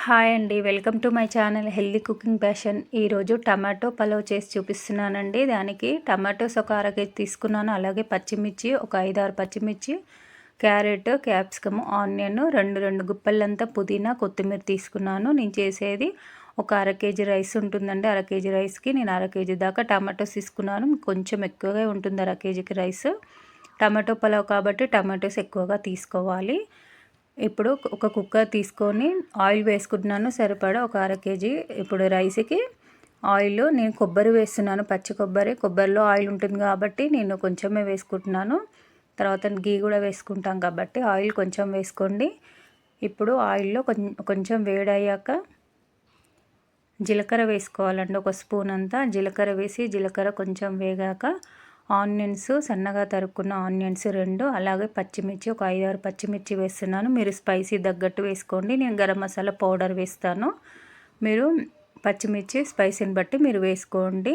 Hi అండి, welcome to my channel healthy cooking passion. ఈరోజు tomato pulao చేసి చూపిస్తున్నానండి. దానికి టమాటోస్ ఒక అర కేజీ తీసుకున్నాను, అలాగే పచ్చిమిర్చి ఒక 5-6 పచ్చిమిర్చి, క్యారెట్, క్యాప్సికమ్, ఆనియన్, రెండు గుప్పెళ్ళంతా పుదీనా, కొత్తిమీర తీసుకున్నాను. నేను చేసేది ఒక అర కేజీ రైస్ ఉంటుందండి. అర కేజీ రైస్కి నేను అర కేజీ దాకా టమాటోస్ తీసుకున్నాను. కొంచెం ఎక్కువగా ఉంటుంది అర కేజీకి రైస్. టమాటో పలావ్ కాబట్టి టమాటోస్ ఎక్కువగా తీసుకోవాలి. ఇప్పుడు ఒక కుక్కర్ తీసుకొని ఆయిల్ వేసుకుంటున్నాను సరిపడా ఒక అర కేజీ. ఇప్పుడు రైస్కి ఆయిల్ నేను కొబ్బరి వేస్తున్నాను, పచ్చి కొబ్బరిలో ఆయిల్ ఉంటుంది కాబట్టి నేను కొంచెమే వేసుకుంటున్నాను. తర్వాత గీ కూడా వేసుకుంటాం కాబట్టి ఆయిల్ కొంచెం వేసుకోండి. ఇప్పుడు ఆయిల్లో కొంచెం వేడయ్యాక జీలకర్ర వేసుకోవాలండి. ఒక స్పూన్ అంతా జీలకర్ర వేసి జీలకర్ర కొంచెం వేగాక ఆనియన్స్, సన్నగా తరుక్కున్న ఆనియన్స్ 2, అలాగే పచ్చిమిర్చి ఒక 5-6 పచ్చిమిర్చి వేస్తున్నాను. మీరు స్పైసీ తగ్గట్టు వేసుకోండి. నేను గరం మసాలా పౌడర్ వేస్తాను. మీరు పచ్చిమిర్చి స్పైసీని బట్టి మీరు వేసుకోండి.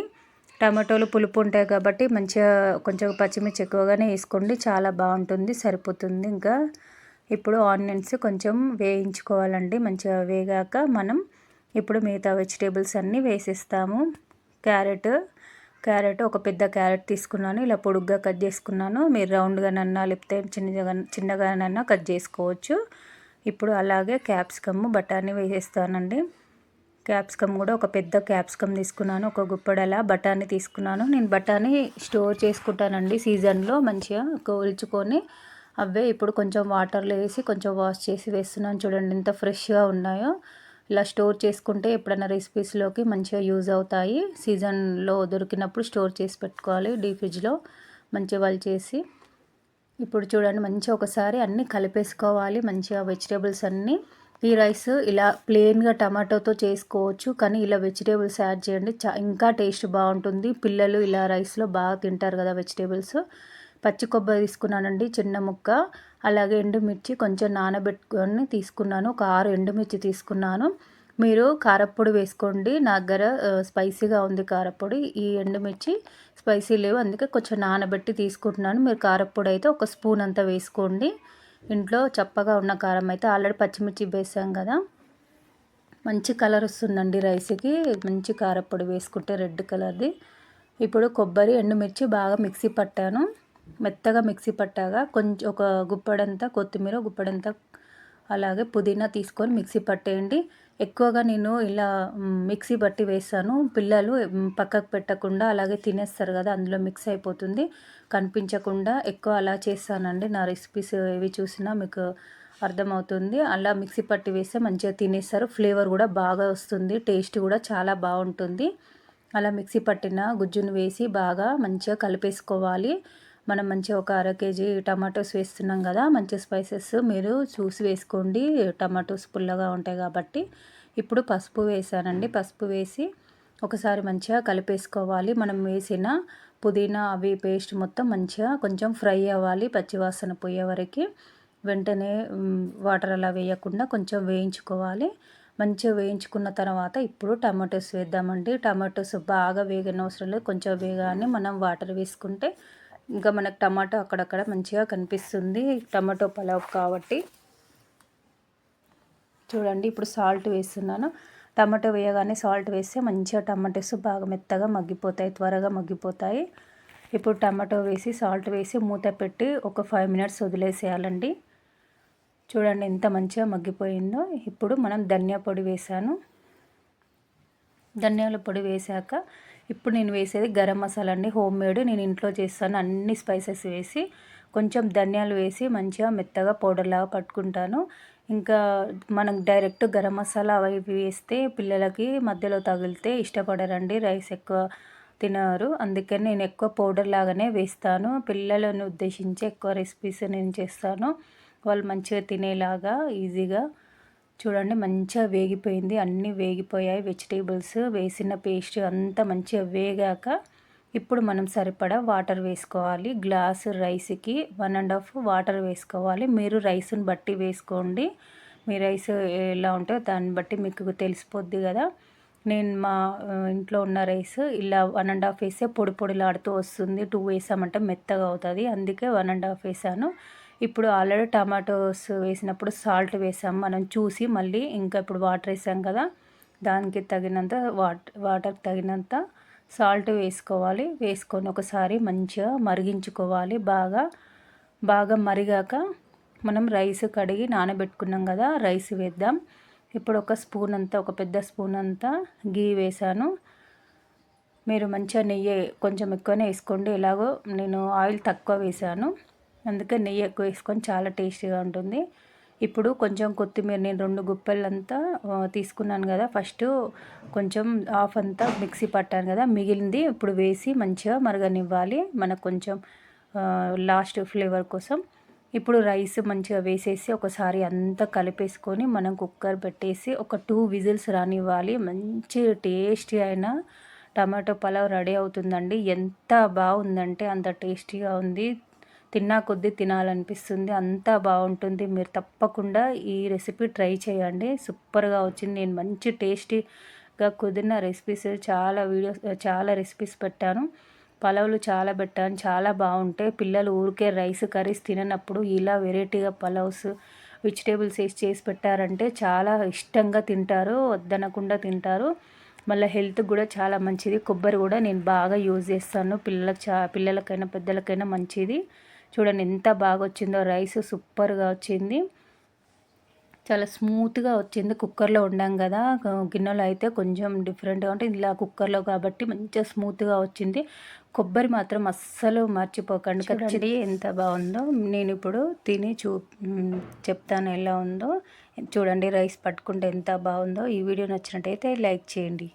టమాటోలు పులుపు ఉంటాయి కాబట్టి మంచిగా కొంచెం పచ్చిమిర్చి ఎక్కువగానే వేసుకోండి, చాలా బాగుంటుంది, సరిపోతుంది. ఇంకా ఇప్పుడు ఆనియన్స్ కొంచెం వేయించుకోవాలండి. మంచిగా వేగాక మనం ఇప్పుడు మిగతా వెజిటేబుల్స్ అన్నీ వేసేస్తాము. క్యారెట్ ఒక పెద్ద క్యారెట్ తీసుకున్నాను, ఇలా పొడుగ్గా కట్ చేసుకున్నాను. మీరు రౌండ్గానన్నా లేకపోతే చిన్నగానన్నా కట్ చేసుకోవచ్చు. ఇప్పుడు అలాగే క్యాప్సికమ్, బఠానీ వేసేస్తానండి. క్యాప్సికమ్ కూడా ఒక పెద్ద క్యాప్సికమ్ తీసుకున్నాను, ఒక గుప్పెడలా బఠానీ తీసుకున్నాను. నేను బఠానీ స్టోర్ చేసుకుంటానండి సీజన్లో, మంచిగా కోల్చుకొని అవే ఇప్పుడు కొంచెం వాటర్లో వేసి కొంచెం వాష్ చేసి వేస్తున్నాను. చూడండి ఎంత ఫ్రెష్గా ఉన్నాయో. ఇలా స్టోర్ చేసుకుంటే ఎప్పుడైనా రెసిపీస్లోకి మంచిగా యూజ్ అవుతాయి. సీజన్లో దొరికినప్పుడు స్టోర్ చేసి పెట్టుకోవాలి డీప్ ఫ్రిడ్జ్లో మంచిగా వాళ్ళు చేసి. ఇప్పుడు చూడండి మంచిగా ఒకసారి అన్నీ కలిపేసుకోవాలి మంచిగా వెజిటేబుల్స్ అన్నీ. ఈ రైస్ ఇలా ప్లెయిన్గా టమాటోతో చేసుకోవచ్చు, కానీ ఇలా వెజిటేబుల్స్ యాడ్ చేయండి, ఇంకా టేస్ట్ బాగుంటుంది. పిల్లలు ఇలా రైస్లో బాగా తింటారు కదా వెజిటేబుల్స్. పచ్చి కొబ్బరి తీసుకున్నానండి, చిన్న ముక్క, అలాగే ఎండుమిర్చి కొంచెం నానబెట్టుకొని తీసుకున్నాను, ఒక 6 ఎండుమిర్చి తీసుకున్నాను. మీరు కారప్పొడి వేసుకోండి, నా దగ్గర స్పైసీగా ఉంది కారప్పొడి. ఈ ఎండుమిర్చి స్పైసీ లేవు, అందుకే కొంచెం నానబెట్టి తీసుకుంటున్నాను. మీరు కారప్పొడి అయితే ఒక స్పూన్ అంతా వేసుకోండి. ఇంట్లో చప్పగా ఉన్న కారం అయితే ఆల్రెడీ పచ్చిమిర్చి వేసాం కదా, మంచి కలర్ వస్తుందండి రైస్కి. మంచి కారప్పొడి వేసుకుంటే రెడ్ కలర్ది. ఇప్పుడు కొబ్బరి, ఎండుమిర్చి బాగా మిక్సీ పట్టాను, మెత్తగా మిక్సీ పట్టాగా కొంచెం ఒక గుప్పెడంతా కొత్తిమీర, గుప్పెడంతా అలాగే పుదీనా తీసుకొని మిక్సీ పట్టేయండి. ఎక్కువగా నేను ఇలా మిక్సీ పట్టి వేస్తాను, పిల్లలు పక్కకు పెట్టకుండా అలాగే తినేస్తారు కదా, అందులో మిక్స్ అయిపోతుంది, కనిపించకుండా ఎక్కువ అలా చేస్తానండి. నా రెసిపీస్ ఏవి చూసినా మీకు అర్థమవుతుంది. అలా మిక్సీ పట్టి వేస్తే మంచిగా తినేస్తారు, ఫ్లేవర్ కూడా బాగా వస్తుంది, టేస్ట్ కూడా చాలా బాగుంటుంది. అలా మిక్సీ పట్టిన గుజ్జును వేసి బాగా మంచిగా కలిపేసుకోవాలి. మనం మంచిగా ఒక అర కేజీ టమాటోస్ వేస్తున్నాం కదా, మంచి స్పైసెస్ మీరు చూసి వేసుకోండి, టమాటోస్ పుల్లగా ఉంటాయి కాబట్టి. ఇప్పుడు పసుపు వేసానండి, పసుపు వేసి ఒకసారి మంచిగా కలిపేసుకోవాలి. మనం వేసిన పుదీనా అవి పేస్ట్ మొత్తం మంచిగా కొంచెం ఫ్రై అవ్వాలి, పచ్చివాసన పోయే వరకు. వెంటనే వాటర్ అలా వేయకుండా కొంచెం వేయించుకోవాలి. మంచిగా వేయించుకున్న తర్వాత ఇప్పుడు టమాటోస్ వేద్దామండి. టమాటోస్ బాగా వేగన అవసరం లేదు, కొంచెం వేగానే మనం వాటర్ వేసుకుంటే ఇంకా మనకు టమాటో అక్కడక్కడ మంచిగా కనిపిస్తుంది, టమాటో పలావ్ కాబట్టి. చూడండి ఇప్పుడు సాల్ట్ వేస్తున్నాను. టమాటో వేయగానే సాల్ట్ వేస్తే మంచిగా టమాటోస్ బాగా మెత్తగా మగ్గిపోతాయి, త్వరగా మగ్గిపోతాయి. ఇప్పుడు టమాటో వేసి సాల్ట్ వేసి మూత పెట్టి ఒక 5 మినిట్స్ వదిలేసేయాలండి. చూడండి ఎంత మంచిగా మగ్గిపోయిందో. ఇప్పుడు మనం ధనియా పొడి వేసాను. ధనియాల పొడి వేసాక ఇప్పుడు నేను వేసేది గరం మసాలా అండి, హోమ్ మేడ్, నేను ఇంట్లో చేస్తాను. అన్ని స్పైసెస్ వేసి కొంచెం ధనియాలు వేసి మంచిగా మెత్తగా పౌడర్ లాగా పట్టుకుంటాను. ఇంకా మనం డైరెక్ట్ గరం మసాలా అవి వేస్తే పిల్లలకి మధ్యలో తగిలితే ఇష్టపడరండి, రైస్ ఎక్కువ తినరు. అందుకని నేను ఎక్కువ పౌడర్ లాగానే వేస్తాను. పిల్లలను ఉద్దేశించి ఎక్కువ రెసిపీస్ నేను చేస్తాను, వాళ్ళు మంచిగా తినేలాగా ఈజీగా. చూడండి మంచిగా వేగిపోయింది, అన్నీ వేగిపోయాయి, వెజిటేబుల్స్ వేసిన పేస్ట్ అంతా మంచిగా వేగాక ఇప్పుడు మనం సరిపడా వాటర్ వేసుకోవాలి. గ్లాసు రైస్కి 1.5 వాటర్ వేసుకోవాలి. మీరు రైస్ని బట్టి వేసుకోండి, మీ రైస్ ఎలా ఉంటుందో దాన్ని బట్టి మీకు తెలిసిపోద్ది కదా. నేను మా ఇంట్లో ఉన్న రైస్ ఇలా 1.5 వేస్తే పొడి పొడిలాడుతూ వస్తుంది, 2 వేసామంటే మెత్తగా అవుతుంది, అందుకే 1.5 వేసాను. ఇప్పుడు ఆల్రెడీ టమాటోస్ వేసినప్పుడు సాల్ట్ వేసాం మనం చూసి, మళ్ళీ ఇంకా ఇప్పుడు వాటర్ వేసాం కదా, దానికి తగినంత వాటర్ తగినంత సాల్ట్ వేసుకోవాలి. వేసుకొని ఒకసారి మంచిగా మరిగించుకోవాలి. బాగా మరిగాక మనం రైస్ కడిగి నానబెట్టుకున్నాం కదా, రైస్ వేద్దాం. ఇప్పుడు ఒక పెద్ద స్పూన్ అంతా గీ వేసాను. మీరు మంచిగా నెయ్యి కొంచెం ఎక్కువనే వేసుకోండి. ఎలాగో నేను ఆయిల్ తక్కువ వేసాను, అందుకే నెయ్యి ఎక్కువ వేసుకొని చాలా టేస్టీగా ఉంటుంది. ఇప్పుడు కొంచెం కొత్తిమీర నేను 2 గుప్పెలంతా తీసుకున్నాను కదా, ఫస్ట్ కొంచెం హాఫ్ అంతా మిక్సీ పట్టాను కదా, మిగిలింది ఇప్పుడు వేసి మంచిగా మరగనివ్వాలి. మనకు కొంచెం లాస్ట్ ఫ్లేవర్ కోసం ఇప్పుడు రైస్ మంచిగా వేసేసి ఒకసారి అంతా కలిపేసుకొని మనం కుక్కర్ పెట్టేసి ఒక 2 విజిల్స్ రానివ్వాలి. మంచి టేస్టీ అయిన టమాటో పలావ్ రెడీ అవుతుందండి. ఎంత బాగుందంటే అంత టేస్టీగా ఉంది. తిన్నా కొద్దీ తినాలనిపిస్తుంది, అంతా బాగుంటుంది. మీరు తప్పకుండా ఈ రెసిపీ ట్రై చేయండి. సూపర్గా వచ్చింది. నేను మంచి టేస్టీగా కుదిరిన రెసిపీస్ చాలా రెసిపీస్ పెట్టాను. పలావులు చాలా పెట్టాను, చాలా బాగుంటాయి. పిల్లలు ఊరికే రైస్ కర్రీస్ తిననప్పుడు ఇలా వెరైటీగా పలావ్స్ వెజిటేబుల్స్ వేసి చేసి పెట్టారంటే చాలా ఇష్టంగా తింటారు, వద్దనకుండా తింటారు. మళ్ళీ హెల్త్ కూడా చాలా మంచిది. కొబ్బరి కూడా నేను బాగా యూజ్ చేస్తాను. పిల్లలకైనా పెద్దలకైనా మంచిది. చూడండి ఎంత బాగా వచ్చిందో, రైస్ సూపర్గా వచ్చింది, చాలా స్మూత్గా వచ్చింది. కుక్కర్లో వండాం కదా, గిన్నెలో అయితే కొంచెం డిఫరెంట్గా ఉంటుంది, ఇలా కుక్కర్లో కాబట్టి మంచిగా స్మూత్గా వచ్చింది. కొబ్బరి మాత్రం అస్సలు మర్చిపోకండి. చూడండి ఎంత బాగుందో. నేను ఇప్పుడు తిని చెప్తాను ఎలా ఉందో. చూడండి రైస్ పట్టుకుంటే ఎంత బాగుందో. ఈ వీడియో నచ్చినట్టయితే లైక్ చేయండి.